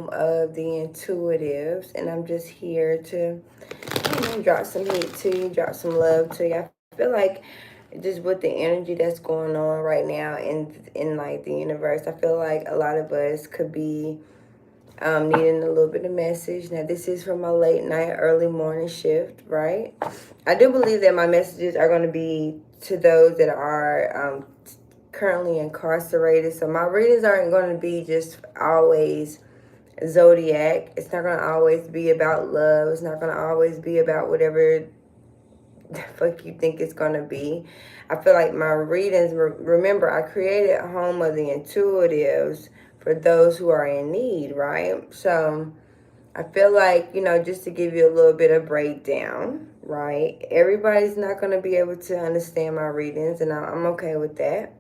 home of the intuitives, and I'm just here to drop some heat to you, drop some love to you. I feel like just with the energy that's going on right now in like the universe, I feel like a lot of us could be needing a little bit of message. Now, this is from my late night, early morning shift, right? I do believe that my messages are going to be to those that are currently incarcerated. So my readings aren't going to be just always zodiac. It's not going to always be about love. It's not going to always be about whatever the fuck you think it's going to be. I feel like my readings, remember, I created a home of the intuitives for those who are in need, right? So I feel like, just to give you a little bit of breakdown, right? Everybody's not going to be able to understand my readings, and I'm okay with that.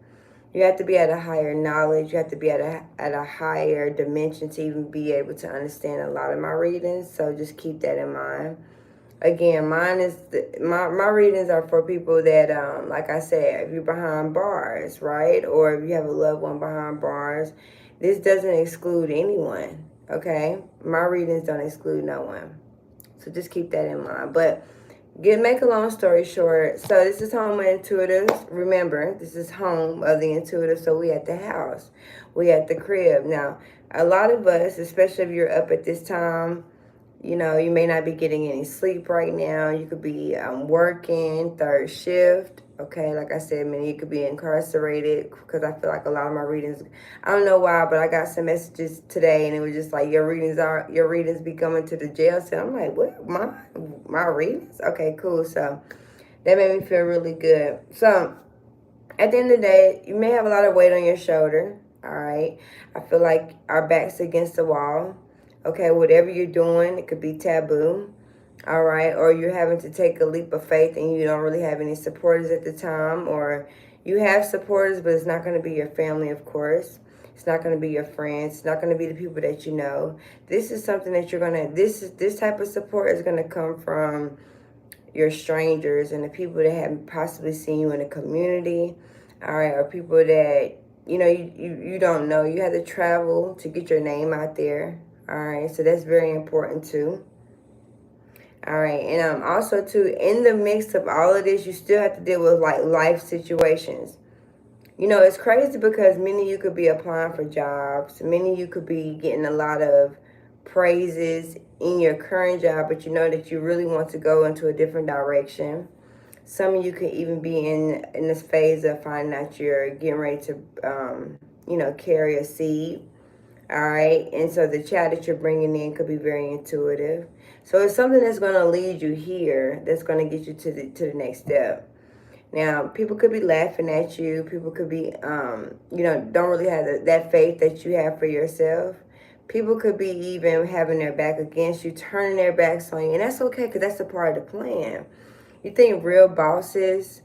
You have to be at a higher knowledge. You have to be at a higher dimension to even be able to understand a lot of my readings. So just keep that in mind. Again, mine is my readings are for people that, like I said, if you're behind bars, right, or if you have a loved one behind bars, this doesn't exclude anyone. Okay, my readings don't exclude no one, so just keep that in mind. But make a long story short, so this is home of intuitives. Remember, this is home of the intuitive. So we at the house, we at the crib. Now, a lot of us, especially if you're up at this time, you may not be getting any sleep right now. You could be working third shift. Okay, like I said, many you could be incarcerated, because I feel like a lot of my readings, I don't know why, but I got some messages today and it was just like your readings be coming to the jail cell. I'm like, what? My readings? Okay, cool. So that made me feel really good. So at the end of the day, you may have a lot of weight on your shoulder. All right. I feel like our back's against the wall. Okay, whatever you're doing, it could be taboo. All right, or you're having to take a leap of faith and you don't really have any supporters at the time, or you have supporters, but it's not going to be your family, of course. It's not going to be your friends. It's not going to be the people that you know. This is something that you're going to, this type of support is going to come from your strangers and the people that have possibly seen you in the community, all right, or people that, you don't know. You have to travel to get your name out there, all right, so that's very important too. All right, and also too, in the mix of all of this, you still have to deal with like life situations. It's crazy because many of you could be applying for jobs. Many of you could be getting a lot of praises in your current job, but you know that you really want to go into a different direction. Some of you could even be in this phase of finding out you're getting ready to, carry a seed. All right, and so the child that you're bringing in could be very intuitive. So it's something that's going to lead you here, that's going to get you to the next step. Now, people could be laughing at you. People could be, don't really have that faith that you have for yourself. People could be even having their back against you, turning their backs on you. And that's okay, because that's a part of the plan. You think real bosses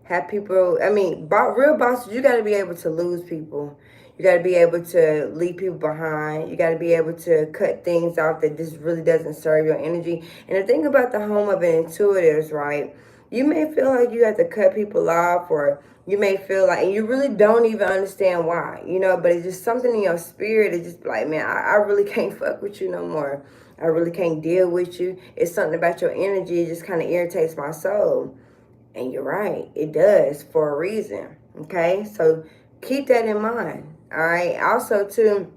have people, real bosses, you got to be able to lose people. You got to be able to leave people behind. You got to be able to cut things off that just really doesn't serve your energy. And the thing about the home of an intuitives, right? You may feel like you have to cut people off, or you may feel like, and you really don't even understand why, but it's just something in your spirit. It's just like, man, I really can't fuck with you no more. I really can't deal with you. It's something about your energy. It just kind of irritates my soul. And you're right, it does, for a reason. Okay, so keep that in mind. All right. Also, too,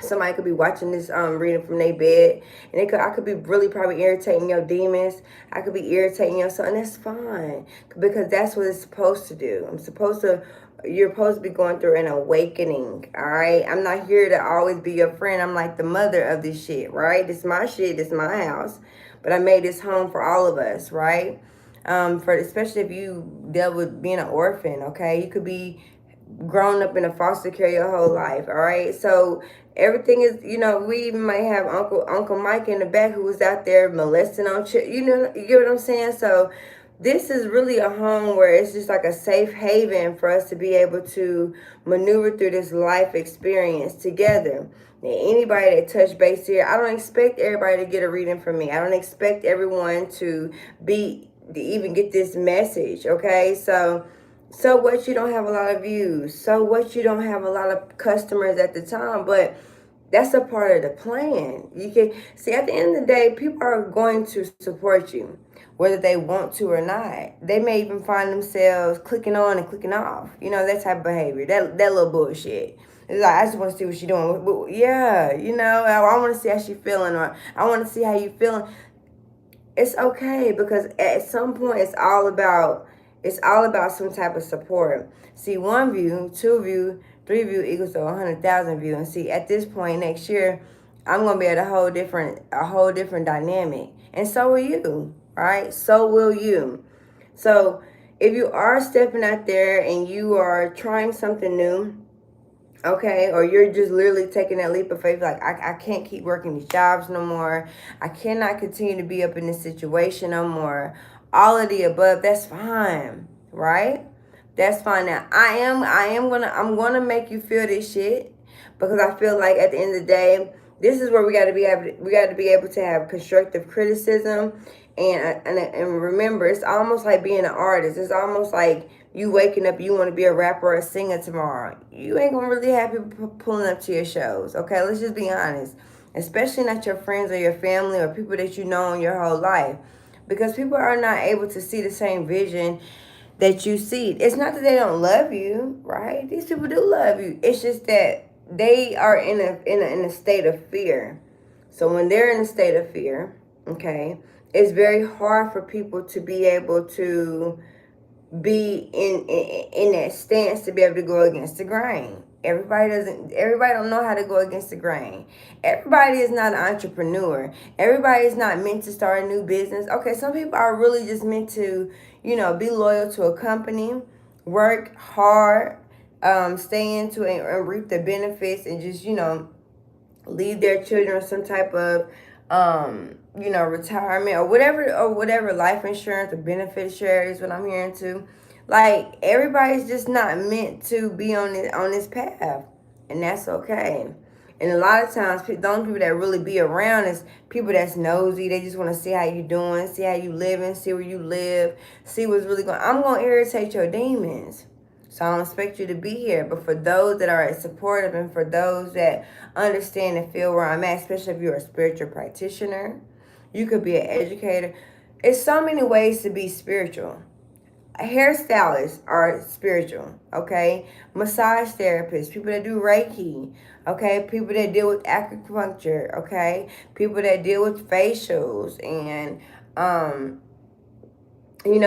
somebody could be watching this reading from their bed, and I could be really probably irritating your demons. I could be irritating your soul, and that's fine, because that's what it's supposed to do. You're supposed to be going through an awakening. All right, I'm not here to always be your friend. I'm like the mother of this shit, right? This is my shit. This is my house, but I made this home for all of us, right? For especially if you dealt with being an orphan. Okay, you could be grown up in a foster care your whole life. All right, so everything is, we even might have Uncle Mike in the back who was out there molesting on children. You get what I'm saying? So this is really a home where it's just like a safe haven for us to be able to maneuver through this life experience together. And anybody that touch base here, I don't expect everybody to get a reading from me. I don't expect everyone to even get this message. Okay, so what, you don't have a lot of views. So what, you don't have a lot of customers at the time. But That's a part of the plan. You can see at the end of the day, people are going to support you, whether they want to or not. They may even find themselves clicking on and clicking off. You know, that type of behavior. That little bullshit. It's like, I just want to see what she's doing. Yeah, you know, I want to see how she's feeling, or I want to see how you feeling. It's okay, because at some point it's all about some type of support. See, one view, two view, three view equals to 100,000 view. And see, at this point next year, I'm gonna be at a whole different dynamic, and so will you, right? So will you. So if you are stepping out there and you are trying something new, okay, or you're just literally taking that leap of faith, like, I can't keep working these jobs no more, I cannot continue to be up in this situation no more, all of the above, that's fine, right? That's fine. Now I'm gonna make you feel this shit, because I feel like at the end of the day, this is where we got to be able to have constructive criticism. And remember, it's almost like being an artist. It's almost like you waking up, you want to be a rapper or a singer tomorrow. You ain't gonna really have people pulling up to your shows. Okay, let's just be honest. Especially not your friends or your family or people that you know in your whole life, because people are not able to see the same vision that you see. It's not that they don't love you, right? These people do love you. It's just that they are in a state of fear. So when they're in a state of fear, okay, it's very hard for people to be able to be in that stance, to be able to go against the grain. Everybody don't know how to go against the grain. Everybody is not an entrepreneur. Everybody is not meant to start a new business. Okay, some people are really just meant to, be loyal to a company, work hard, stay into it, and reap the benefits, and just, leave their children some type of retirement, or whatever, life insurance or beneficiary is what I'm hearing too. Like, everybody's just not meant to be on this path, and that's okay. And a lot of times, the only people that really be around is people that's nosy. They just want to see how you doing, see how you living, see where you live, see what's really going. I'm gonna irritate your demons. So I don't expect you to be here. But for those that are supportive, and for those that understand and feel where I'm at, especially if you're a spiritual practitioner, you could be an educator. It's so many ways to be spiritual. Hairstylists are spiritual, okay? Massage therapists, people that do Reiki, okay? People that deal with acupuncture, okay? People that deal with facials, and being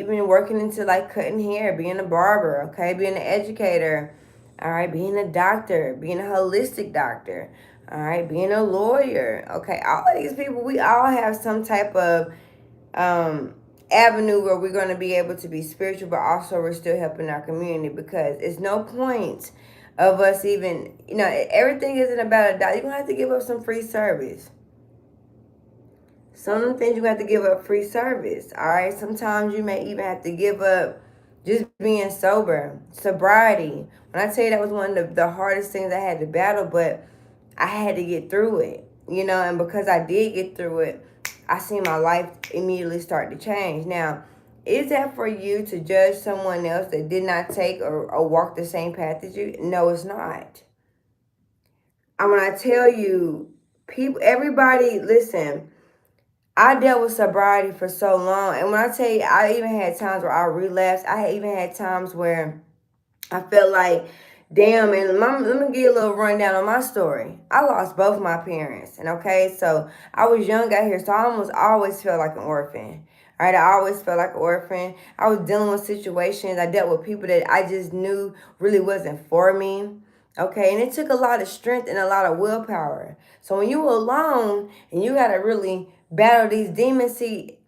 even working into like cutting hair, being a barber, okay, being an educator, all right, being a doctor, being a holistic doctor, all right, being a lawyer, okay. All of these people, we all have some type of avenue where we're going to be able to be spiritual, but also we're still helping our community, because it's no point of us even, everything isn't about a dollar. You're going to have to give up some free service. Some of the things you have to give up free service, all right? Sometimes you may even have to give up just being sober, sobriety. When I tell you, that was one of the hardest things I had to battle, but I had to get through it, and because I did get through it, I seen my life immediately start to change. Now, is that for you to judge someone else that did not take or walk the same path as you? No, it's not. And when I tell you, everybody, listen, I dealt with sobriety for so long. And when I tell you, I even had times where I relapsed. I even had times where I felt like, damn, and let me give you a little rundown on my story. I lost both my parents. And okay, so I was young out here, so I almost always felt like an orphan. All right, I always felt like an orphan. I was dealing with situations. I dealt with people that I just knew really wasn't for me. Okay, and it took a lot of strength and a lot of willpower. So when you alone and you gotta really battle these demons, see,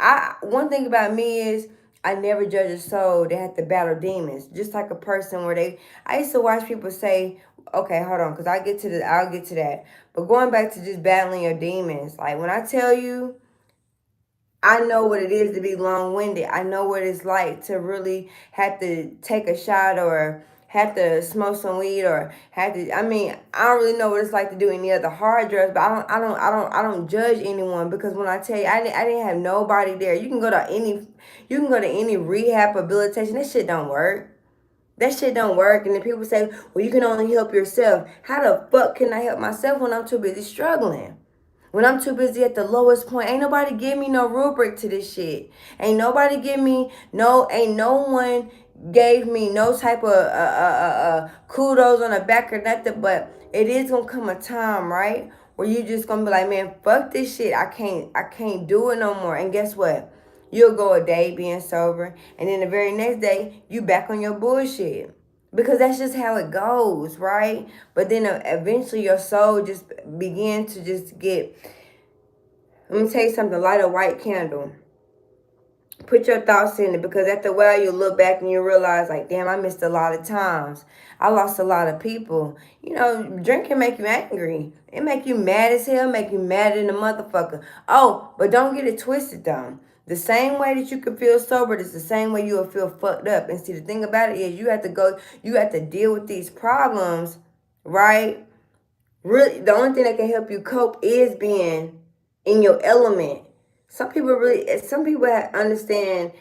one thing about me is I never judge a soul that had to battle demons. Just like a person I used to watch people say, okay, hold on, because I'll get to that. But going back to just battling your demons, like when I tell you, I know what it is to be long-winded. I know what it's like to really have to take a shot, or have to smoke some weed, or have to. I mean, I don't really know what it's like to do any other hard drugs, but I don't judge anyone, because when I tell you, I didn't have nobody there. You can go to any rehab, rehabilitation. That shit don't work. That shit don't work. And then people say, well, you can only help yourself. How the fuck can I help myself when I'm too busy struggling? When I'm too busy at the lowest point, ain't nobody give me no rubric to this shit. Ain't no one gave me no type of kudos on the back or nothing. But it is gonna come a time, right, where you just gonna be like, man, fuck this shit. I can't do it no more. And guess what? You'll go a day being sober, and then the very next day you back on your bullshit. Because that's just how it goes, right? But then eventually your soul just begin to just get, let me tell you something, light a white candle. Put your thoughts in it, because after a while you look back and you realize, like, damn, I missed a lot of times. I lost a lot of people. You know, drinking make you angry. It make you mad as hell, make you mad in the motherfucker. Oh, but don't get it twisted though. The same way that you can feel sober is the same way you will feel fucked up. And see, the thing about it is you have to deal with these problems, right? Really, the only thing that can help you cope is being in your element. Some people understand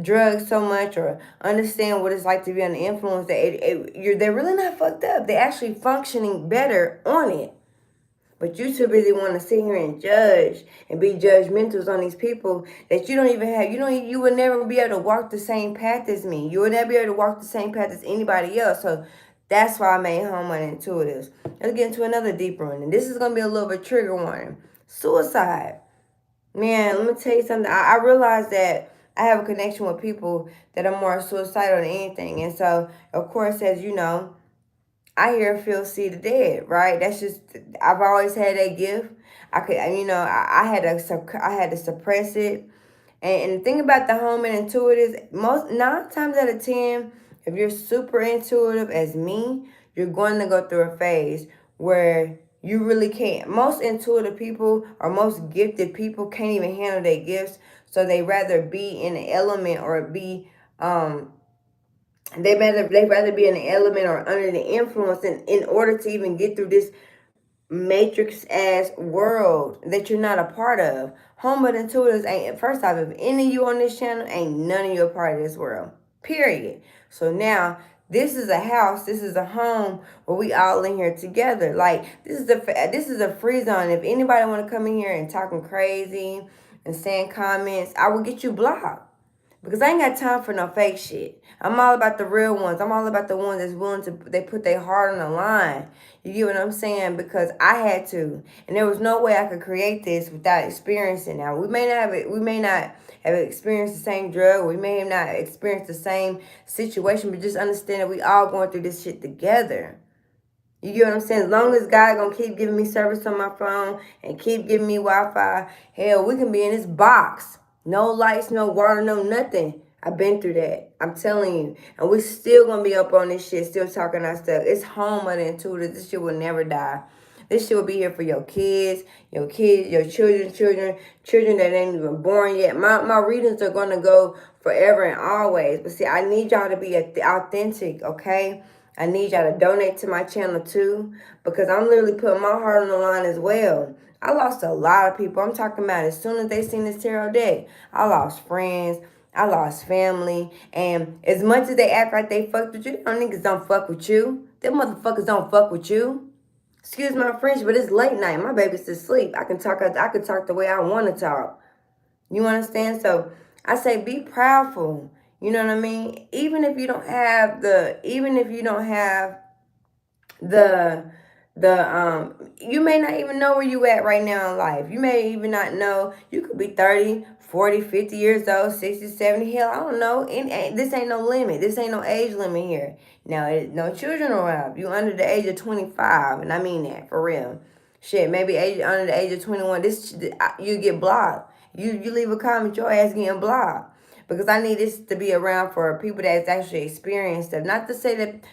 drugs so much, or understand what it's like to be under influence, that they're really not fucked up. They're actually functioning better on it. But you too busy want to sit here and judge and be judgmentals on these people that you don't even have. You will never be able to walk the same path as me. You will never be able to walk the same path as anybody else. So that's why I made Home Unintuitives. Let's get into another deeper one. And this is going to be a little bit trigger warning. Suicide. Man, let me tell you something. I realize that I have a connection with people that are more suicidal than anything. And so, of course, as you know, I hear feel see the dead, right? That's just, I've always had that gift. I had to suppress it. And the thing about the Home Unintuitives, most 9 times out of 10, if you're super intuitive as me, you're going to go through a phase where you really can't. Most intuitive people or most gifted people can't even handle their gifts, so they rather be in the element or be they rather be in the element or under the influence in order to even get through this matrix ass world that you're not a part of. Home Unintuitives ain't, first off, if any of you on this channel, ain't none of you a part of this world. Period. So now this is a house, this is a home where we all in here together. Like this is a free zone. If anybody want to come in here and talking crazy and saying comments, I will get you blocked. Because I ain't got time for no fake shit. I'm all about the real ones. I'm all about the ones that's willing to, they put their heart on the line. You get what I'm saying? Because I had to. And there was no way I could create this without experiencing. Now, we may not have experienced the same drug. We may have not experienced the same situation, but just understand that we all going through this shit together. You get what I'm saying? As long as God gonna keep giving me service on my phone and keep giving me Wi-Fi, hell, we can be in this box. No lights, no water, no nothing. I've been through that. I'm telling you. And we still gonna be up on this shit, still talking our stuff. It's Home Unintuitive. This shit will never die. This shit will be here for your kids, your children that ain't even born yet. My readings are gonna go forever and always. But see, I need y'all to be authentic, okay? I need y'all to donate to my channel too, because I'm literally putting my heart on the line as well. I lost a lot of people. I'm talking about as soon as they seen this tarot deck, I lost friends, I lost family, and as much as they act like they fucked with you, them niggas don't fuck with you. Them motherfuckers don't fuck with you. Excuse my French, but it's late night. My baby's asleep. I can talk the way I want to talk. You understand? So I say be proudful. You know what I mean? Even if you don't have the you may not even know where you at right now in life. You may even not know. You could be 30, 40, 50 years old, 60, 70. Hell, I don't know. This ain't no limit. This ain't no age limit here. Now, no children around. You under the age of 25, and I mean that for real. Shit, maybe under the age of 21, you get blocked. You leave a comment, your ass getting blocked. Because I need this to be around for people that's actually experienced it. Not to say that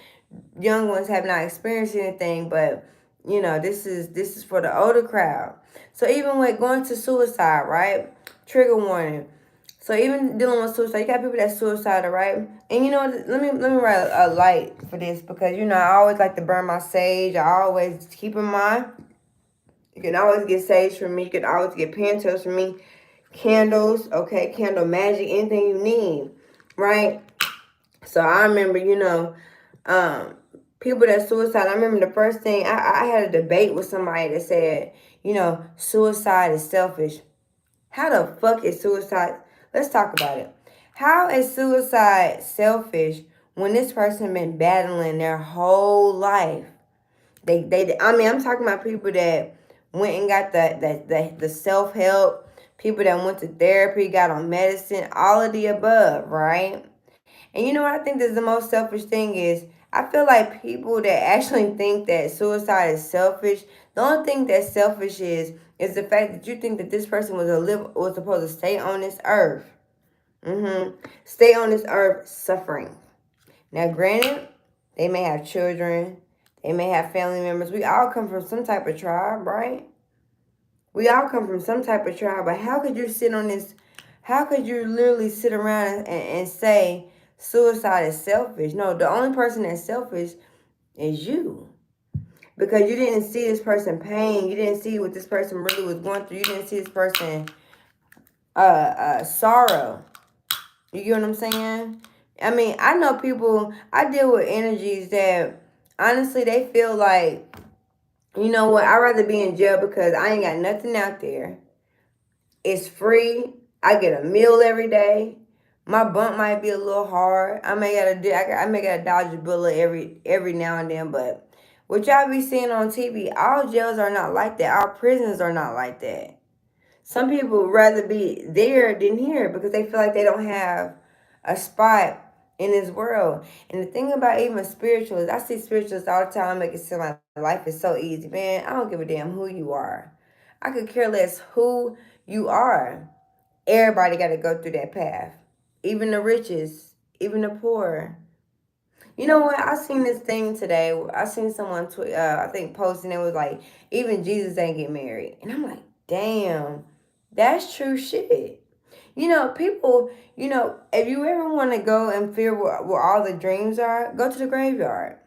young ones have not experienced anything, but you know, this is for the older crowd. So even with going to suicide, right? Trigger warning. So even dealing with suicide, you got people that's suicidal, right? And you know, let me write a light for this, because you know I always like to burn my sage. I always keep in mind, you can always get sage from me. You can always get Pentos from me. Candles, okay, candle magic, anything you need, right? So I remember, um, people that suicide. I remember the first thing I had a debate with somebody that said, suicide is selfish. How the fuck is suicide? Let's talk about it. How is suicide selfish when this person been battling their whole life? I mean, I'm talking about people that went and got the self help, people that went to therapy, got on medicine, all of the above, right? And you know what I think is the most selfish thing is? I feel like people that actually think that suicide is selfish, the only thing that's selfish is the fact that you think that this person was supposed to stay on this earth. Stay on this earth suffering. Now, granted, they may have children, they may have family members. We all come from some type of tribe, right? We all come from some type of tribe, but how could you sit on this? How could you literally sit around and say suicide is selfish? No, the only person that's selfish is you. Because you didn't see this person pain. You didn't see what this person really was going through. You didn't see this person sorrow. You get what I'm saying? I mean, I know people, I deal with energies that honestly they feel like, you know what, I'd rather be in jail because I ain't got nothing out there. It's free. I get a meal every day. My bump might be a little hard. I may gotta dodge a bullet every now and then, but what y'all be seeing on TV, all jails are not like that. All prisons are not like that. Some people would rather be there than here because they feel like they don't have a spot in this world. And the thing about even spiritualists, I see spiritualists all the time make it seem like life is so easy. Man, I don't give a damn who you are. I could care less who you are. Everybody got to go through that path. Even the richest, even the poor. You know what? I seen this thing today. I seen someone, I think, posting it was like, even Jesus ain't get married. And I'm like, damn, that's true shit. People, if you ever want to go and feel where all the dreams are, go to the graveyard.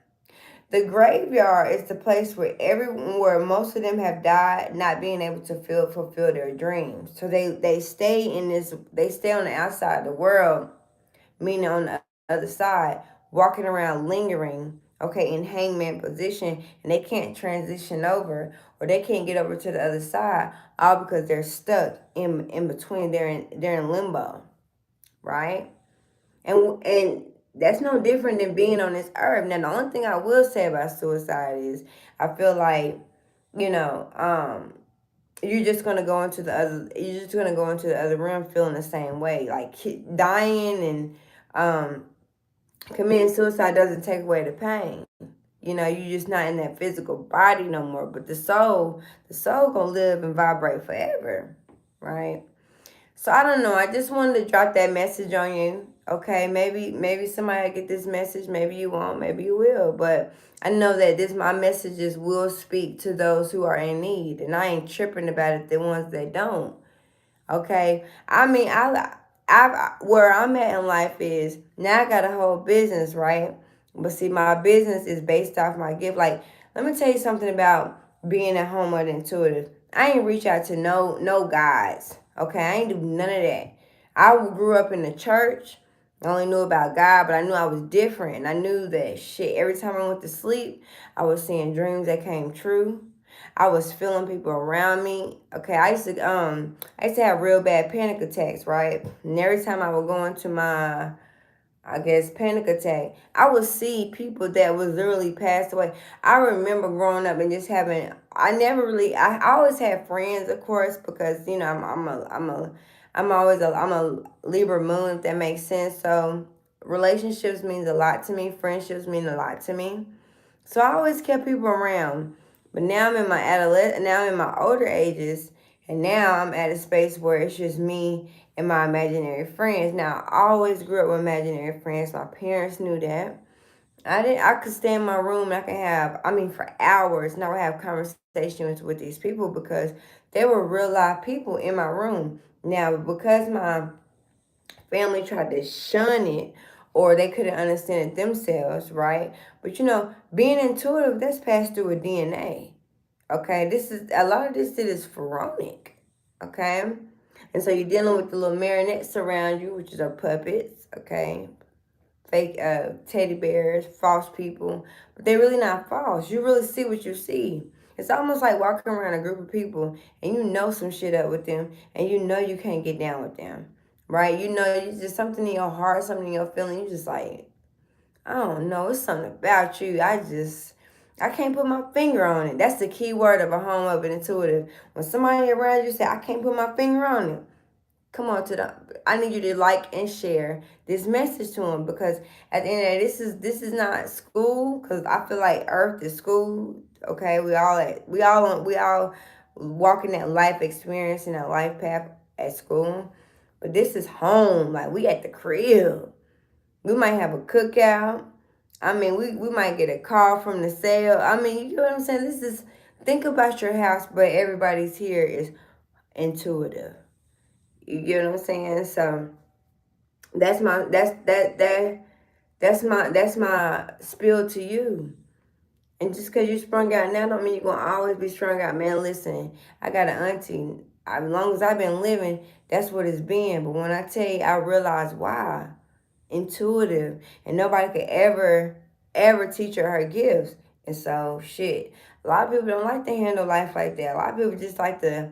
The graveyard is the place where most of them have died, not being able to fulfill their dreams. So they stay they stay on the outside of the world, meaning on the other side, walking around lingering, okay, in hangman position, and they can't transition over or they can't get over to the other side, all because they're stuck in between. They're in limbo, right? And that's no different than being on this earth. Now, the only thing I will say about suicide is I feel like, you know, you're just gonna go into the other room feeling the same way. Like dying and committing suicide doesn't take away the pain. You're just not in that physical body no more. But the soul gonna live and vibrate forever, right? So I don't know. I just wanted to drop that message on you. Okay, maybe somebody will get this message. Maybe you won't. Maybe you will. But I know that my messages will speak to those who are in need, and I ain't tripping about it. The ones that don't. Okay. I mean, where I'm at in life is now I got a whole business, right? But see, my business is based off my gift. Like, let me tell you something about being at home with intuitive. I ain't reach out to no guys. Okay, I ain't do none of that. I grew up in the church. I only knew about God, but I knew I was different, and I knew that shit. Every time I went to sleep, I was seeing dreams that came true. I was feeling people around me. Okay, I used to have real bad panic attacks, right? And every time I would go into my, I guess, panic attack, I would see people that was literally passed away. I remember growing up and just having, I always had friends, of course, because I'm a Libra moon, if that makes sense. So relationships means a lot to me. Friendships mean a lot to me. So I always kept people around. But now I'm in my older ages, and now I'm at a space where it's just me and my imaginary friends. Now I always grew up with imaginary friends. My parents knew that. I could stay in my room and I could have, for hours, and I would have conversations with these people because they were real live people in my room. Now, because my family tried to shun it or they couldn't understand it themselves, right? But being intuitive, that's passed through a DNA. Okay, this is a lot of this shit is pharaonic. Okay, and so you're dealing with the little marionettes around you, which are puppets. Okay, fake teddy bears, false people, but they're really not false. You really see what you see. It's almost like walking around a group of people and you know some shit up with them and you know you can't get down with them, right? You know, it's just something in your heart, something in your feeling. You just like, I don't know, it's something about you. I can't put my finger on it. That's the key word of a home up and intuitive. When somebody around you say, I can't put my finger on it, come on to the, I need you to like and share this message to them, because at the end of the day, this is not school, because I feel like Earth is school. Okay, we all walking that life experience and that life path at school, but this is home. Like, we at the crib. We might have a cookout. I mean, we might get a call from the sale. I mean, you know what I'm saying? Think about your house, but everybody's here is intuitive. You get what I'm saying? So that's my spiel to you. And just because you sprung out now don't mean you're going to always be strung out. Man, listen, I got an auntie. As long as I've been living, that's what it's been. But when I tell you, I realized why. Intuitive. And nobody could ever teach her gifts. And so, shit. A lot of people don't like to handle life like that. A lot of people just like to,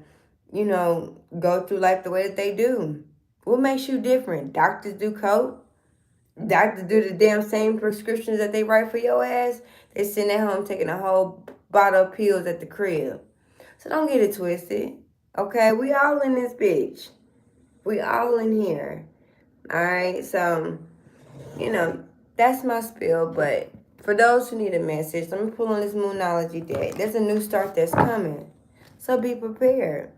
go through life the way that they do. What makes you different? Doctors do coke. Doctors do the damn same prescriptions that they write for your ass. They sitting at home taking a whole bottle of pills at the crib. So don't get it twisted. Okay? We all in this bitch. We all in here. Alright? So, that's my spiel. But for those who need a message, let me pull on this Moonology deck. There's a new start that's coming. So be prepared.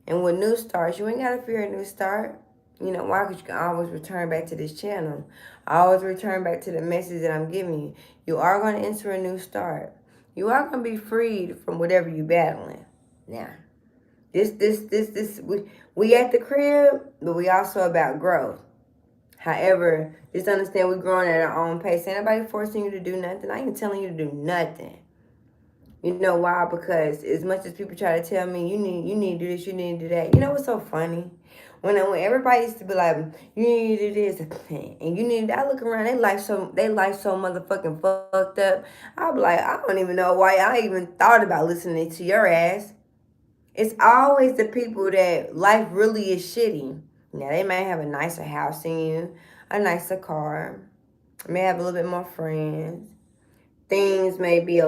And with new starts, you ain't got to fear a new start. You know why? Because you can always return back to this channel. Always return back to the message that I'm giving you. You are going to enter a new start. You are going to be freed from whatever you're battling. Now, we at the crib, but we also about growth. However, just understand we're growing at our own pace. Ain't nobody forcing you to do nothing. I ain't telling you to do nothing. You know why? Because as much as people try to tell me, you need to do this, you need to do that. You know what's so funny? When everybody used to be like, you need to do this, and you need, I look around, they life so motherfucking fucked up. I'll be like, I don't even know why I even thought about listening to your ass. It's always the people that life really is shitty. Now, they may have a nicer house than you, a nicer car, may have a little bit more friends. Things may be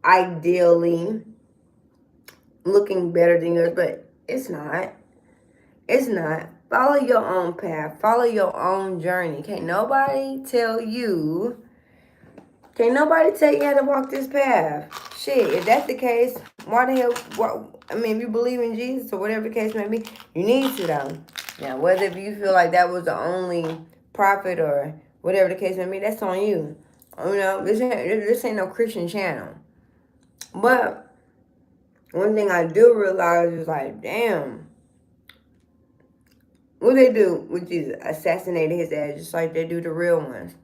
ideally looking better than yours, but it's not. It's not. Follow your own path. Follow your own journey. Can't nobody tell you how to walk this path. Shit, if that's the case, why the hell, if you believe in Jesus or whatever the case may be, you need to though. Now, whether you feel like that was the only prophet or whatever the case may be, that's on you. This ain't no Christian channel. But one thing I do realize is like, damn, what they do with Jesus? Assassinated his ass just like they do the real ones.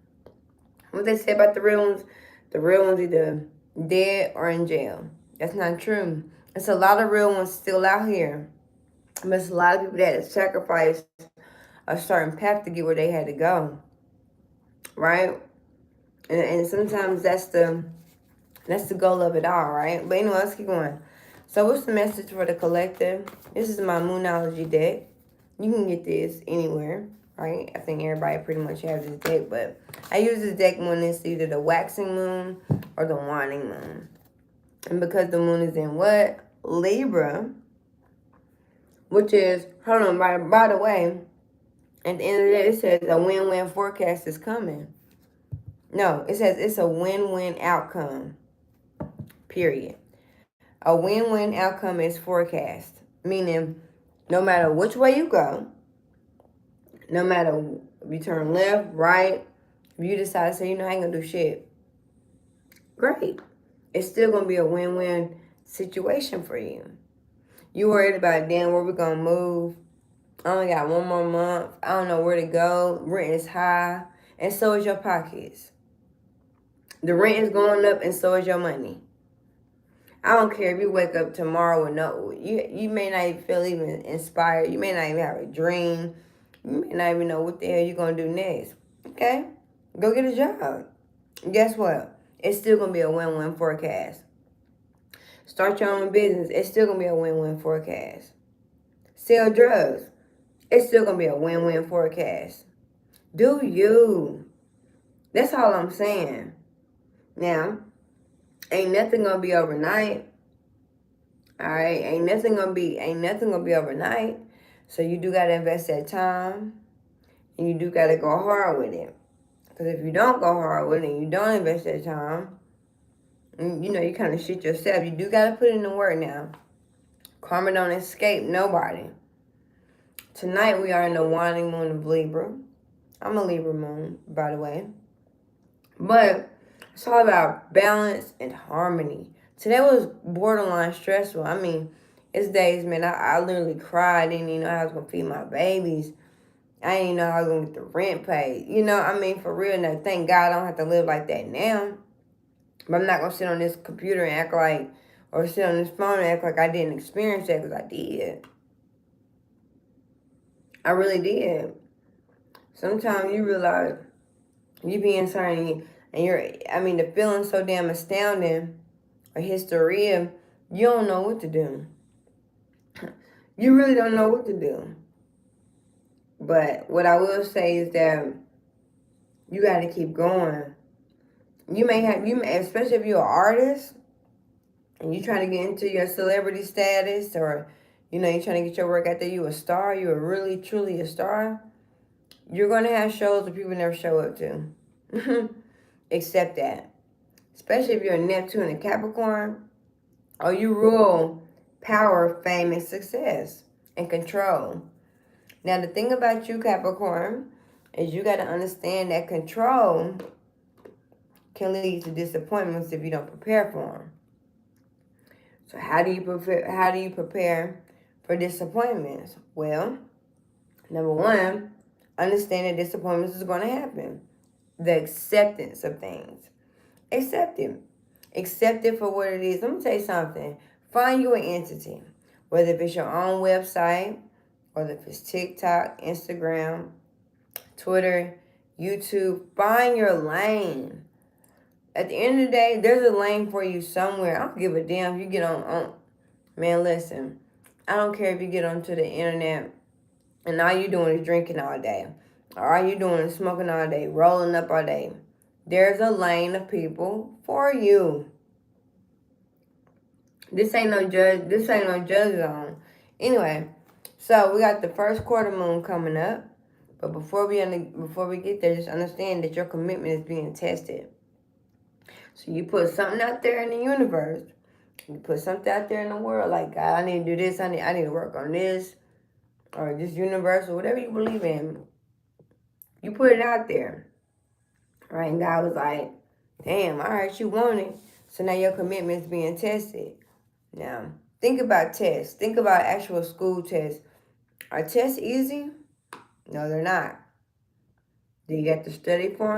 What they say about the real ones either dead or in jail. That's not true. There's a lot of real ones still out here. There's a lot of people that sacrificed a certain path to get where they had to go. Right? And sometimes that's the goal of it all, right? But anyway, let's keep going. So what's the message for the collective? This is my Moonology deck. You can get this anywhere, right? I think everybody pretty much has this deck, but I use this deck when it's either the waxing moon or the waning moon. And because the moon is in what? Libra, which is, hold on, by the way, at the end of the day, it says a win-win forecast is coming. No, it says it's a win-win outcome, period. A win-win outcome is forecast, meaning no matter which way you go, no matter if you turn left, right, if you decide to say, I ain't gonna do shit, great. It's still gonna be a win-win situation for you. You worried about, damn, where we gonna move? I only got one more month. I don't know where to go. Rent is high, and so is your pockets. The rent is going up, and so is your money. I don't care if you wake up tomorrow with you may not even feel even inspired. You may not even have a dream. You may not even know what the hell you're going to do next. Okay? Go get a job. Guess what? It's still going to be a win-win forecast. Start your own business. It's still going to be a win-win forecast. Sell drugs. It's still going to be a win-win forecast. Do you. That's all I'm saying. Now, ain't nothing going to be overnight. All right? Ain't nothing going to be overnight. So you do got to invest that time. And you do got to go hard with it. Because if you don't go hard with it and you don't invest that time, you kind of shit yourself. You do got to put in the work now. Karma don't escape nobody. Tonight we are in the waning moon of Libra. I'm a Libra moon, by the way. But it's all about balance and harmony. Today was borderline stressful. I mean, it's days, man, I literally cried. I didn't even know how I was going to feed my babies. I didn't even know how I was going to get the rent paid. I mean, for real. Now, thank God I don't have to live like that now. But I'm not going to sit on this computer and act like, or sit on this phone and act like I didn't experience that, because I did. I really did. Sometimes you realize you be inside and the feeling's so damn astounding or hysteria, you don't know what to do. You really don't know what to do. But what I will say is that you got to keep going. Especially if you're an artist and you're trying to get into your celebrity status, or, you're trying to get your work out there, you a star, you're really, truly a star, you're going to have shows that people never show up to. Accept that. Especially if you're a Neptune and Capricorn, or you rule power, fame, and success, and control. Now, the thing about you, Capricorn, is you got to understand that control can lead to disappointments if you don't prepare for them. So how do you prepare for disappointments? Well, number one, understand that disappointments is going to happen. The acceptance of things. Accept it. Accept it for what it is. Let me tell you something. Find you an entity. Whether if it's your own website, whether if it's TikTok, Instagram, Twitter, YouTube, find your lane. At the end of the day, there's a lane for you somewhere. I don't give a damn if you get on. Man, listen. I don't care if you get onto the internet and all you doing is drinking all day. Or all you doing is smoking all day, rolling up all day. There's a lane of people for you. This ain't no judge zone. Anyway, so we got the first quarter moon coming up. But before we get there, just understand that your commitment is being tested. So you put something out there in the universe. You put something out there in the world, like, God, I need to do this. I need to work on this, or this universe, or whatever you believe in. You put it out there, right? And God was like, damn, all right, you want it. So now your commitment is being tested. Now, think about tests. Think about actual school tests. Are tests easy? No, they're not. Do you have to study for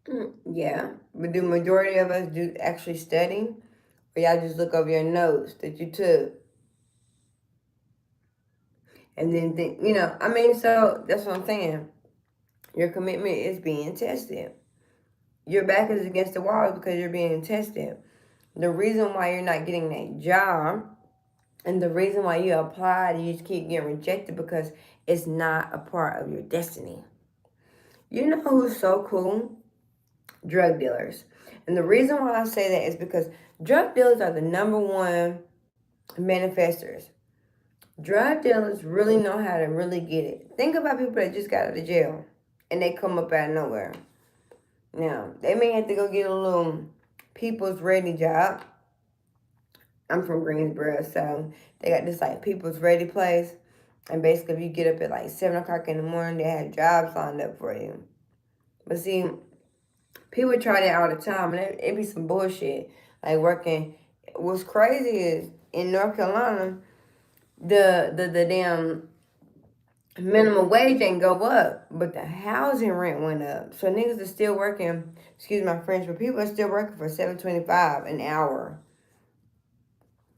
them? Yeah. But do majority of us do actually study? Or y'all just look over your notes that you took? And then think, so that's what I'm saying. Your commitment is being tested. Your back is against the wall because you're being tested. The reason why you're not getting that job, and the reason why you applied and you just keep getting rejected, because it's not a part of your destiny. You know who's so cool? Drug dealers. And the reason why I say that is because drug dealers are the number one manifestors. Drug dealers really know how to really get it. Think about people that just got out of jail and they come up out of nowhere. Now, they may have to go get a little People's Ready job. I'm from Greensboro, so they got this like People's Ready place. And basically, if you get up at like 7 o'clock in the morning, they have jobs lined up for you. But see, people try that all the time, and it be some bullshit. Like working. What's crazy is in North Carolina, the damn minimum wage ain't go up, but the housing rent went up. So niggas are still working. Excuse my French, but people are still working for $7.25 an hour.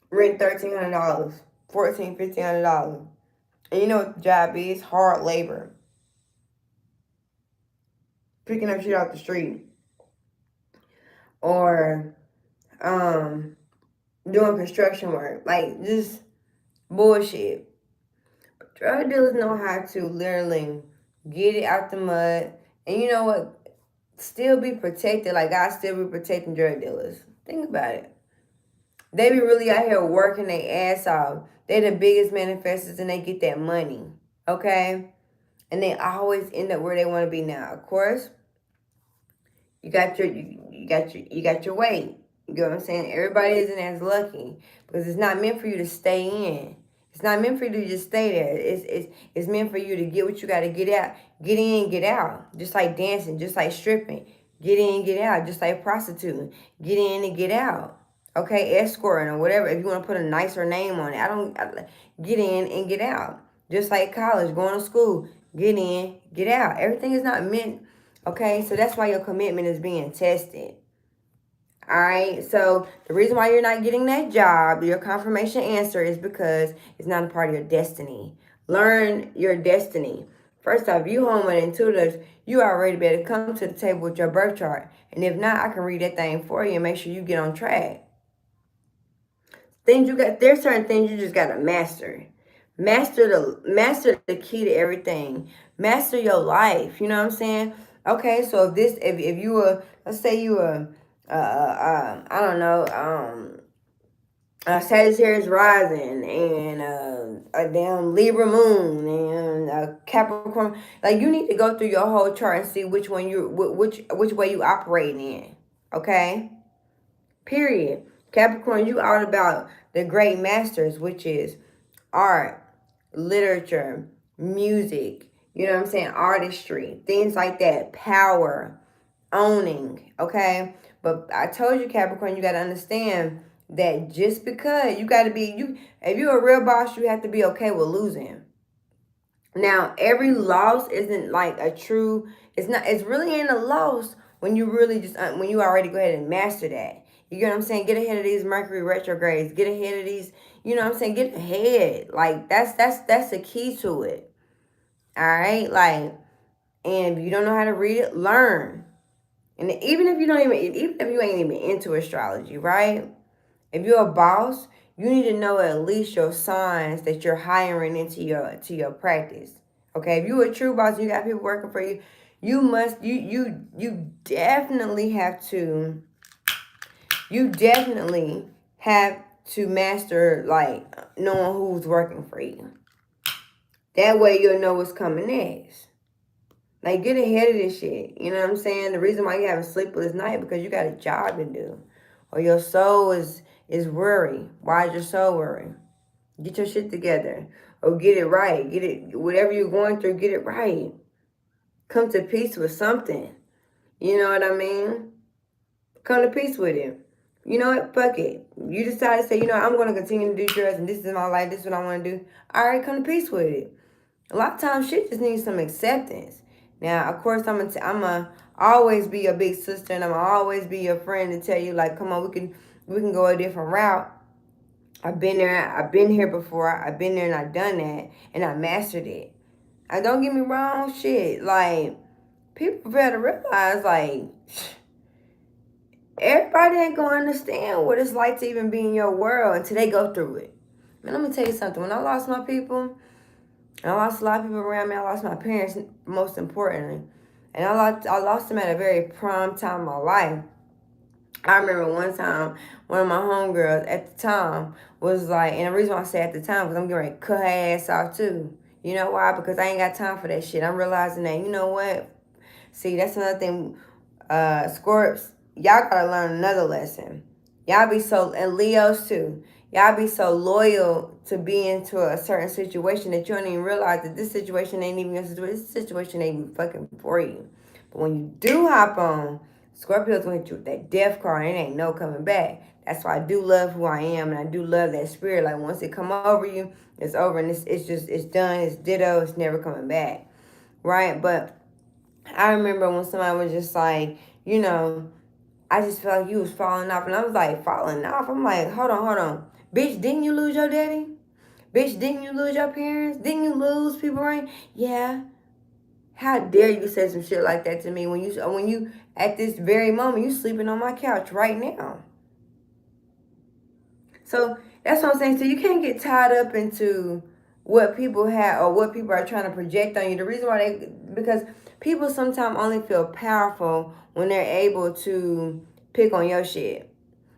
Rent $1,300, $1,500. And you know what the job is? Hard labor. picking up shit off the street, or doing construction work. Like, just bullshit. Drug dealers know how to literally get it out the mud. And you know what? Still be protected. Like, God still be protecting drug dealers. Think about it. They be really out here working their ass off. They the biggest manifestors and they get that money. Okay? And they always end up where they want to be now. Of course, you got your weight. You get what I'm saying? Everybody isn't as lucky because it's not meant for you to stay in. It's not meant for you to just stay there. It's meant for you to get what you got to get out, get in, get out. Just like dancing, just like stripping, get in, get out. Just like prostituting, get in and get out. Okay, escorting or whatever. If you want to put a nicer name on it, get in and get out. Just like college, going to school, get in, get out. Everything is not meant. Okay, so that's why your commitment is being tested. All right, so the reason why you're not getting that job, your confirmation answer, is because it's not a part of your destiny. Learn your destiny. First off, you home and intuitive, you already better come to the table with your birth chart. And if not, I can read that thing for you and make sure you get on track. There's certain things you just gotta master. Master the key to everything. Master your life. You know what I'm saying? Okay, so if you were, let's say you were I don't know, Sagittarius rising and a damn Libra moon and a Capricorn. Like, you need to go through your whole chart and see which one which way you operating in. Okay? Period. Capricorn, you all about the great masters, which is art, literature, music, you know what I'm saying, artistry, things like that, power, owning, okay? But I told you, Capricorn, you got to understand that just because you got to be, if you're a real boss, you have to be okay with losing. Now, every loss isn't like a true, it's really ain't a loss when you really just, when you already go ahead and master that. You get what I'm saying? Get ahead of these Mercury retrogrades. Get ahead of these, you know what I'm saying? Get ahead. Like, that's the key to it. All right? Like, and if you don't know how to read it, learn. And even if you ain't even into astrology, right? If you're a boss, you need to know at least your signs that you're hiring into your practice. Okay, if you're a true boss, you got people working for you. You definitely have to. You definitely have to master, like, knowing who's working for you. That way you'll know what's coming next. Like, get ahead of this shit. You know what I'm saying? The reason why you have a sleepless night because you got a job to do, or your soul is worried. Why is your soul worried? Get your shit together, or get it right. Get it, whatever you're going through, get it right. Come to peace with something. You know what I mean? Come to peace with it. You know what? Fuck it. You decide to say, you know, I'm going to continue to do drugs and this is my life. This is what I want to do. All right, come to peace with it. A lot of times shit just needs some acceptance. Now, of course, I'm a always be your big sister and I'm always be your friend and tell you, like, come on, we can go a different route. I've been there. I've been here before. I've been there and I've done that and I mastered it. And don't get me wrong, shit. Like, people better realize, like, everybody ain't gonna understand what it's like to even be in your world until they go through it. Man, let me tell you something. When I lost my people, and I lost a lot of people around me, I lost my parents, most importantly. And I lost them at a very prime time in my life. I remember one time, one of my homegirls at the time was like, and the reason why I say at the time, because I'm getting ready to cut her ass off too. You know why? Because I ain't got time for that shit. I'm realizing that, you know what? See, that's another thing. Scorps, y'all gotta learn another lesson. Y'all be so, and Leos too. Y'all be so loyal to be into a certain situation that you don't even realize that this situation ain't even your situation. This situation ain't even fucking for you. But when you do hop on, Scorpio's gonna hit you with that death card and it ain't no coming back. That's why I do love who I am and I do love that spirit. Like, once it come over you, it's over and it's done, it's ditto, it's never coming back. Right? But I remember when somebody was just like, you know, I just felt like you was falling off. And I was like, falling off? I'm like, hold on. Bitch, didn't you lose your daddy? Bitch, didn't you lose your parents? Didn't you lose people, right? Yeah. How dare you say some shit like that to me when you at this very moment you sleeping on my couch right now? So that's what I'm saying. So you can't get tied up into what people have or what people are trying to project on you. The reason why because people sometimes only feel powerful when they're able to pick on your shit.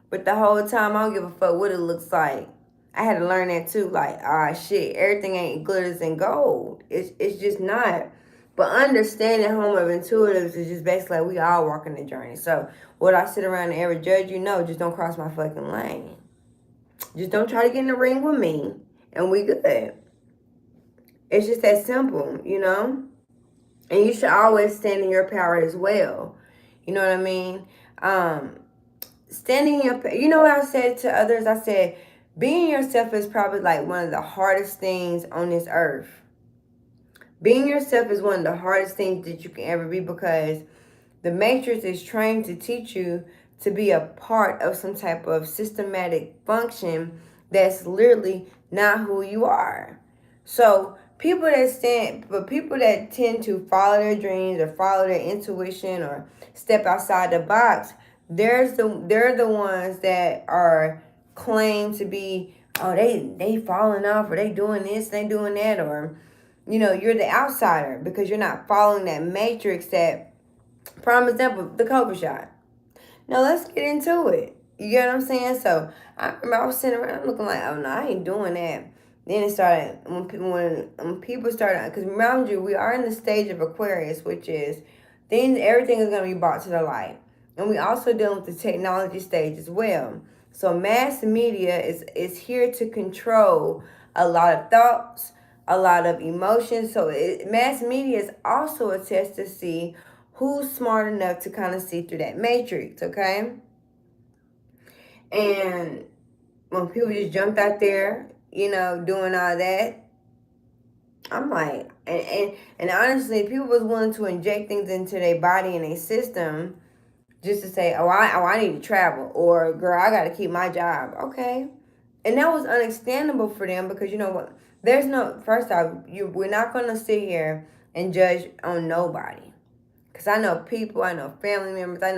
But the whole time I don't give a fuck what it looks like. I had to learn that too. Like, ah, shit, everything ain't glitters and gold. It's just not. But understanding home of intuitives is just basically like we all walking the journey. So would I sit around and ever judge you? No, just don't cross my fucking lane. Just don't try to get in the ring with me, and we good. It's just that simple, you know? And you should always stand in your power as well. You know what I mean? Standing in your, you know what I said to others? I said, being yourself is probably like one of the hardest things on this earth. Being yourself is one of the hardest things that you can ever be, because the Matrix is trained to teach you to be a part of some type of systematic function that's literally not who you are. So people that tend to follow their dreams or follow their intuition or step outside the box, they're the ones that are claimed to be, oh, they falling off, or they doing this, they doing that, or you're the outsider because you're not following that matrix. That prime example, the Cobra shot. Now let's get into it. You get what I'm saying? So I remember I was sitting around looking like, oh no, I ain't doing that. Then it started when people started, because remember you, we are in the stage of Aquarius, which is everything is going to be brought to the light, and we also dealing with the technology stage as well. So mass media is here to control a lot of thoughts, a lot of emotions. So mass media is also a test to see who's smart enough to kind of see through that matrix, okay? And when people just jumped out there, doing all that, I'm like, and honestly, people was willing to inject things into their body and their system just to say, I need to travel, or girl, I got to keep my job, okay? And that was understandable for them, because you know what? There's no, first off, we're not gonna sit here and judge on nobody. Cause I know people, I know family members, I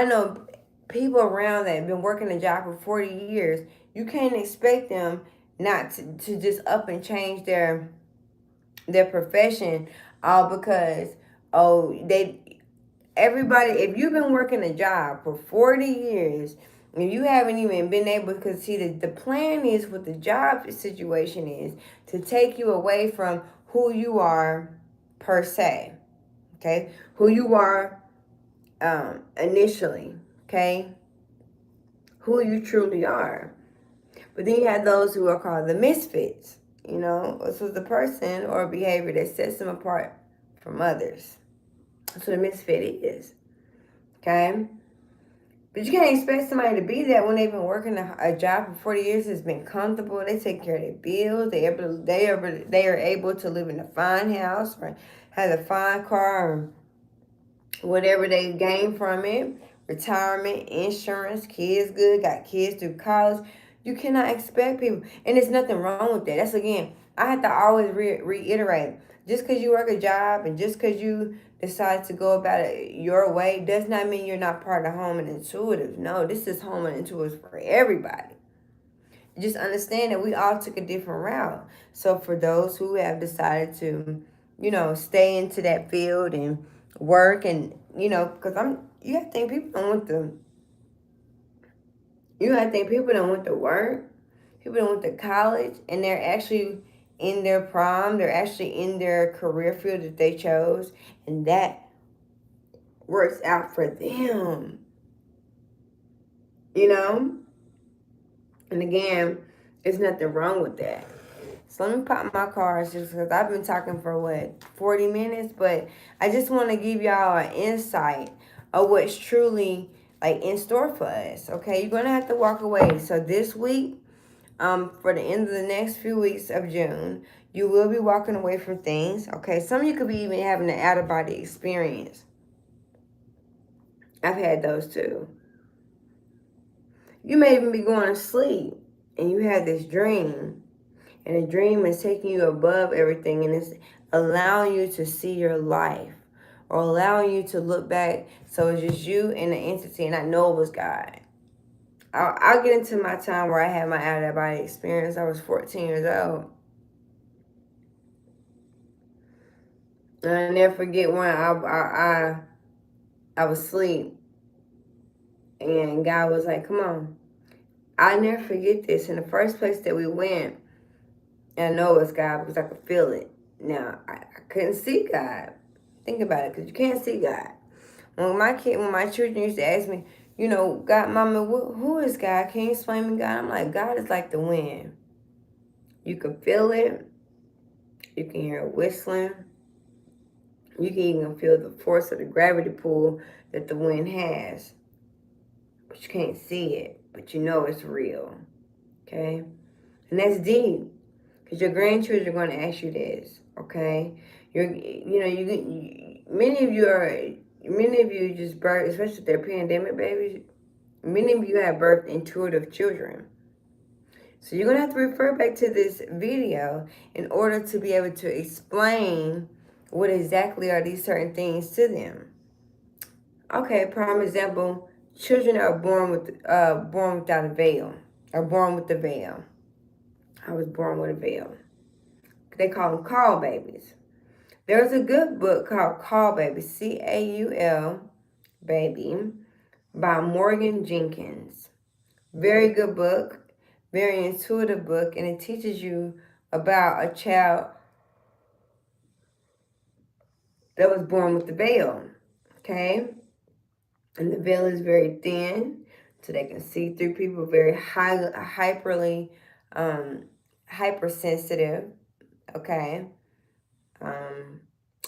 know people around that have been working a job for 40 years. You can't expect them not to just up and change their profession all because, oh, everybody, if you've been working a job for 40 years and you haven't even been able, because see, the plan is, what the job situation is, to take you away from who you are per se, okay? Who you are initially, okay? Who you truly are. But then you have those who are called the misfits. This is the person or behavior that sets them apart from others. That's what a misfit is, okay? But you can't expect somebody to be that when they've been working a job for 40 years. It's been comfortable. They take care of their bills. They are able to live in a fine house or have a fine car, or whatever they gain from it, retirement, insurance, kids good, got kids through college. You cannot expect people, and there's nothing wrong with that. That's, again, I have to always reiterate, just because you work a job and just because you decide to go about it your way does not mean you're not part of Home and Intuitive. No, this is Home and Intuitive for everybody. Just understand that we all took a different route. So for those who have decided to, stay into that field and work, and because you gotta think people don't want to work. People don't want to college, and they're actually in their prime. They're actually in their career field that they chose, and that works out for them. And again, there's nothing wrong with that. So let me pop my cards, just because I've been talking for 40 minutes, but I just want to give y'all an insight of what's truly like in store for us. Okay, you're gonna have to walk away. So this week, for the end of the next few weeks of June, you will be walking away from things. Okay, some of you could be even having an out of body experience. I've had those too. You may even be going to sleep and you had this dream. And a dream is taking you above everything, and it's allowing you to see your life, or allowing you to look back. So it's just you and the entity, and I know it was God. I'll get into my time where I had my out of body experience. I was 14 years old. And I never forget when I was asleep, and God was like, "Come on." I never forget this. In the first place that we went, and I know it was God because I could feel it. Now I couldn't see God. Think about it, because you can't see God. When my children used to ask me, God, Mama, who is God? Can you explain me God? I'm like, God is like the wind. You can feel it. You can hear it whistling. You can even feel the force of the gravity pull that the wind has. But you can't see it. But you know it's real. Okay? And that's deep. Because your grandchildren are going to ask you this. Okay? Many of you just birth, especially if they're pandemic babies, many of you have birthed intuitive children. So you're going to have to refer back to this video in order to be able to explain what exactly are these certain things to them. Okay, prime example, children are born without a veil, or born with the veil. I was born with a veil. They call them call babies. There's a good book called Call Baby, Caul Baby, by Morgan Jenkins. Very good book, very intuitive book, and it teaches you about a child that was born with the veil. Okay? And the veil is very thin, so they can see through people, very hypersensitive. Okay?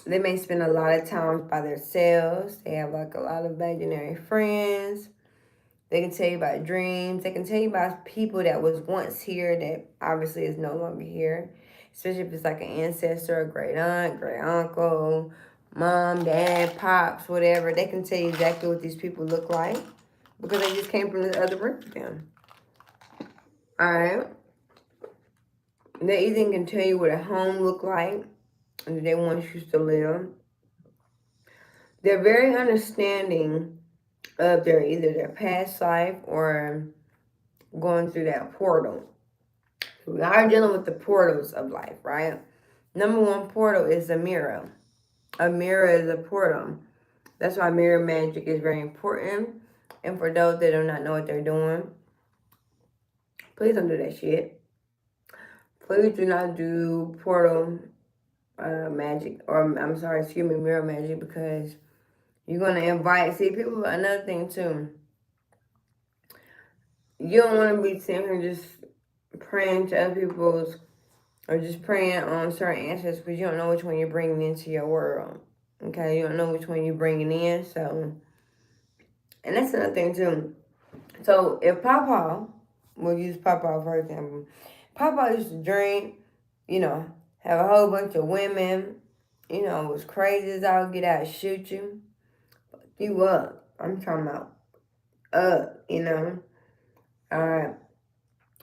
They may spend a lot of time by themselves. They have like a lot of imaginary friends. They can tell you about dreams. They can tell you about people that was once here that obviously is no longer here. Especially if it's like an ancestor, a great aunt, great uncle, mom, dad, pops, whatever. They can tell you exactly what these people look like because they just came from the other room with them. Alright. They even can tell you what a home looked like and they once used to live. They're very understanding of either their past life or going through that portal. We are dealing with the portals of life, right? Number one portal is a mirror. A mirror is a portal. That's why mirror magic is very important. And for those that do not know what they're doing, please don't do that shit. Please do not do portal magic, or mirror magic, because you're going to invite, see, people, another thing too, you don't want to be sitting here just praying to other people's, or just praying on certain answers, because you don't know which one you're bringing into your world. Okay, you don't know which one you're bringing in, so, and that's another thing too. So if Papa, we'll use Papa for example, Papa used to drink, have a whole bunch of women, was crazy as all get out, shoot you, fuck you up. I'm talking about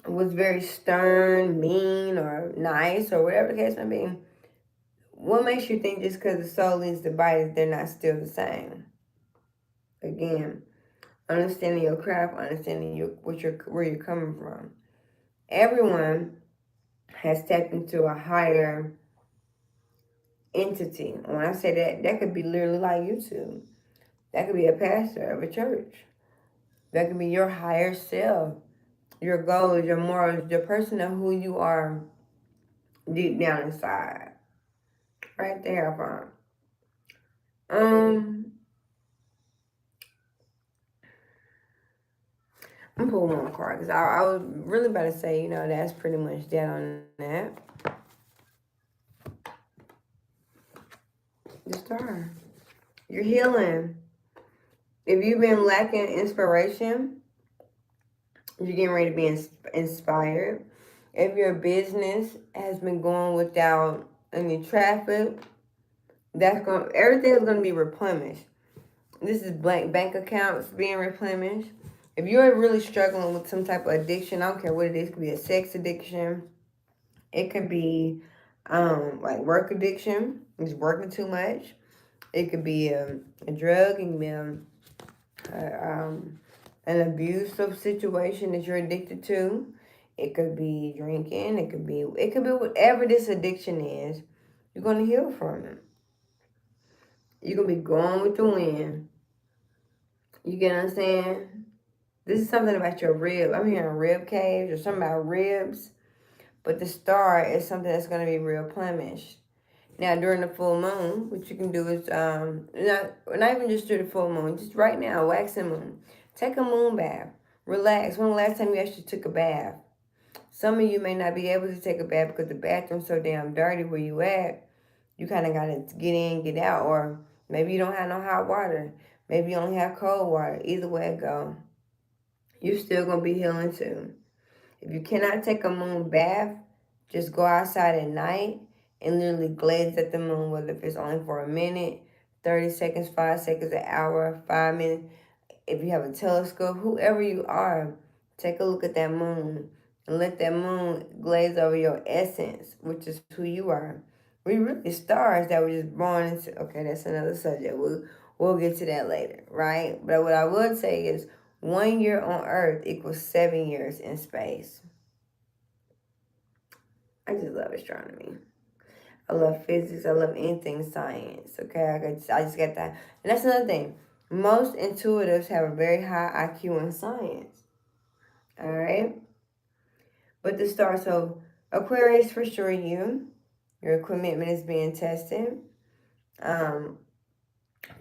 was very stern, mean, or nice, or whatever the case may be. What makes you think just because the soul leaves the body, they're not still the same? Again, understanding your craft, understanding where you're coming from. Everyone has tapped into a higher entity. And when I say that, that could be literally like YouTube. That could be a pastor of a church. That could be your higher self, your goals, your morals, the person of who you are deep down inside. Right there, fam. I'm pulling one card because I was really about to say, that's pretty much that on that. The star. You're healing. If you've been lacking inspiration, you're getting ready to be inspired. If your business has been going without any traffic, everything is going to be replenished. This is blank bank accounts being replenished. If you're really struggling with some type of addiction, I don't care what it is, it could be a sex addiction. It could be like work addiction, just working too much. It could be a drug, and an abusive situation that you're addicted to. It could be drinking. It could be whatever this addiction is. You're gonna heal from it. You're gonna be going with the wind. You get what I'm saying? This is something about your rib. I'm hearing rib cage or something about ribs. But the star is something that's gonna be real blemished. Now during the full moon, what you can do is not even just during the full moon, just right now, waxing moon. Take a moon bath. Relax. When the last time you actually took a bath? Some of you may not be able to take a bath because the bathroom's so damn dirty where you at. You kind of got to get in, get out, or maybe you don't have no hot water. Maybe you only have cold water. Either way it go, you're still going to be healing too. If you cannot take a moon bath, just go outside at night and literally glaze at the moon, whether if it's only for a minute, 30 seconds, 5 seconds, an hour, 5 minutes. If you have a telescope, whoever you are, take a look at that moon and let that moon glaze over your essence, which is who you are. We really stars that were just born into. Okay, that's another subject. We'll get to that later, right? But what I would say is 1 year on Earth equals 7 years in space. I just love astronomy. I love physics. I love anything science. Okay, I just got that. And that's another thing. Most intuitives have a very high IQ in science. All right? But the star, so Aquarius for sure your commitment is being tested.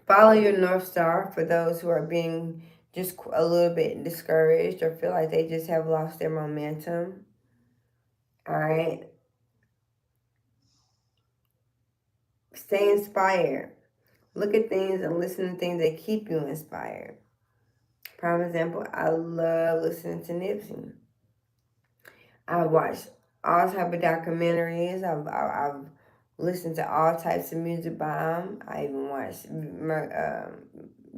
Follow your North Star for those who are being just a little bit discouraged or feel like they just have lost their momentum. All right? Stay inspired. Look at things and listen to things that keep you inspired. Prime example, I love listening to Nipsey. I watch all type of documentaries. I've listened to all types of music by him. I even watched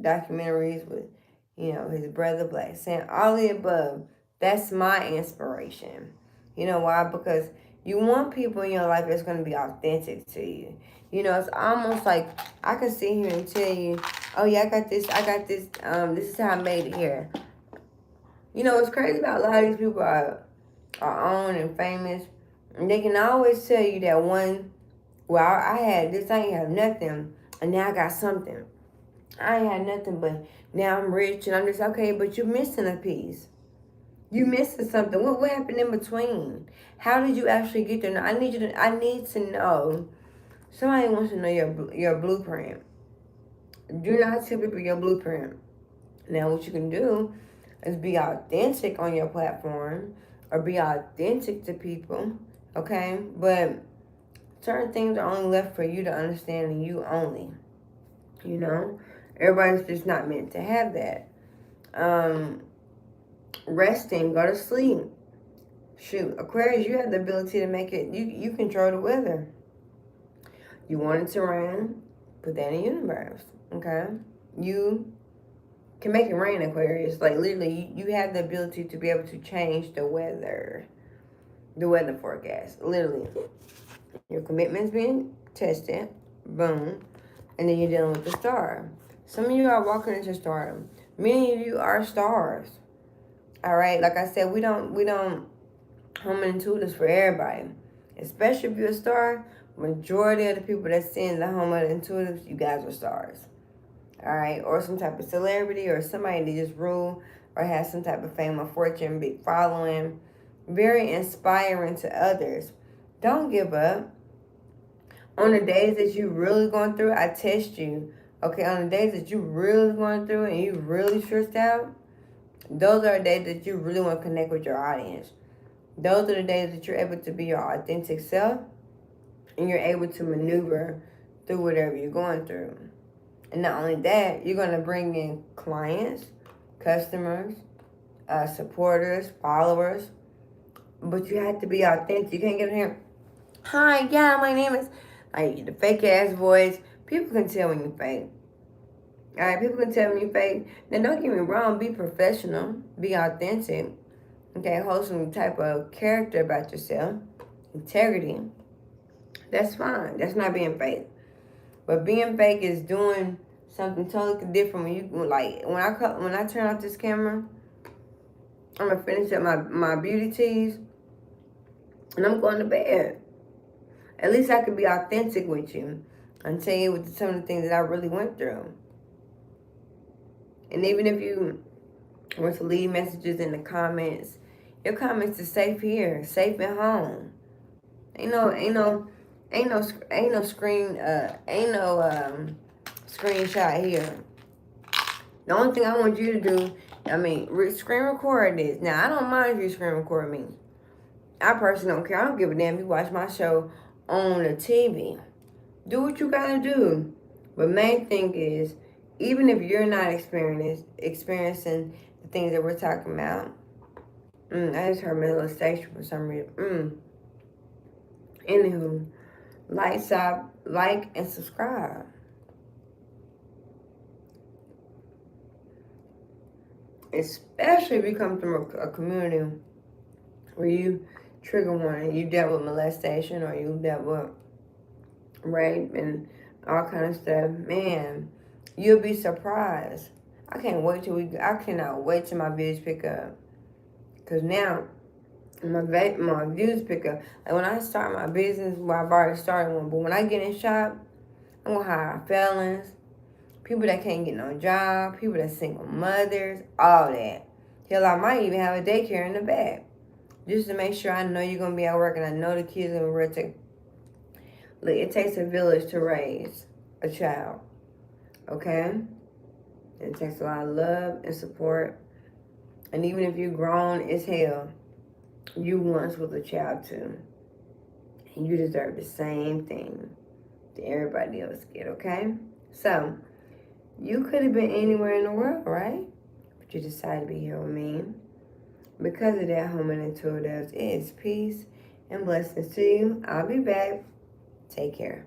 documentaries with, his brother Black. Saying all the above. That's my inspiration. You know why? Because you want people in your life that's going to be authentic to you. It's almost like I can sit here and tell you, oh yeah, I got this, this is how I made it here. What's crazy about a lot of these people are on and famous, and they can always tell you that I had this, I ain't have nothing, and now I got something. I ain't had nothing, but now I'm rich, and I'm just, okay, but you're missing a piece. You missing something. What happened in between? How did you actually get there? I need to know. Somebody wants to know your blueprint. Do not tell people your blueprint. Now, what you can do is be authentic on your platform or be authentic to people, okay? But certain things are only left for you to understand and you only, Everybody's just not meant to have that. Resting, go to sleep. Shoot, Aquarius, you have the ability to make it, you control the weather. You want it to rain, put that in the universe, okay? You can make it rain, Aquarius. Like literally, you have the ability to be able to change the weather forecast. Literally, your commitment's being tested, boom, and then you're dealing with the star. Some of you are walking into stardom. Many of you are stars. All right, like I said, we don't home intuitives for everybody, especially if you're a star. Majority of the people that's in the home of the intuitives, you guys are stars. All right, or some type of celebrity or somebody that just rule or has some type of fame or fortune, big following, very inspiring to others. Don't give up. On the days that you really going through, I test you. Okay, on the days that you really going through and you really stressed out, those are the days that you really want to connect with your audience. Those are the days that you're able to be your authentic self and you're able to maneuver through whatever you're going through. And not only that, you're going to bring in clients, customers, supporters, followers. But you have to be authentic. You can't get in here, hi, yeah, my name is, like, the fake ass voice. People can tell when you're fake. All right, people can tell when you're fake. Now, don't get me wrong. Be professional. Be authentic. Okay, hold some type of character about yourself. integrity, that's fine. That's not being fake. But being fake is doing something totally different. When you like when I turn off this camera, I'm gonna finish up my beauty teas and I'm going to bed. At least I could be authentic with you and tell you with some of the things that I really went through. And even if you were to leave messages in the comments, your comments are safe here, safe at home. Ain't no screenshot here. The only thing I want you to do, screen record this. Now I don't mind if you screen record me. I personally don't care. I don't give a damn if you watch my show on the TV. Do what you gotta do. But main thing is, even if you're not experiencing the things that we're talking about, I just heard molestation for some reason. Anywho, like and subscribe. Especially if you come from a community where you trigger warning, you dealt with molestation or you dealt with rape and all kind of stuff, man, you'll be surprised. I cannot wait till my views pick up. Cause now my views pick up. Like when I start my business, well, I've already started one, but when I get in shop, I'm gonna hire felons, people that can't get no job, people that single mothers, all that. Hell, I might even have a daycare in the back. Just to make sure I know you're gonna be at work and I know the kids are ready to. Look, it takes a village to raise a child. Okay? It takes a lot of love and support. And even if you're grown as hell, you once was a child too. And you deserve the same thing that everybody else get, okay? So, you could have been anywhere in the world, right? But you decided to be here with me. Because of that, Home and Intuitives, it is peace and blessings to you. I'll be back. Take care.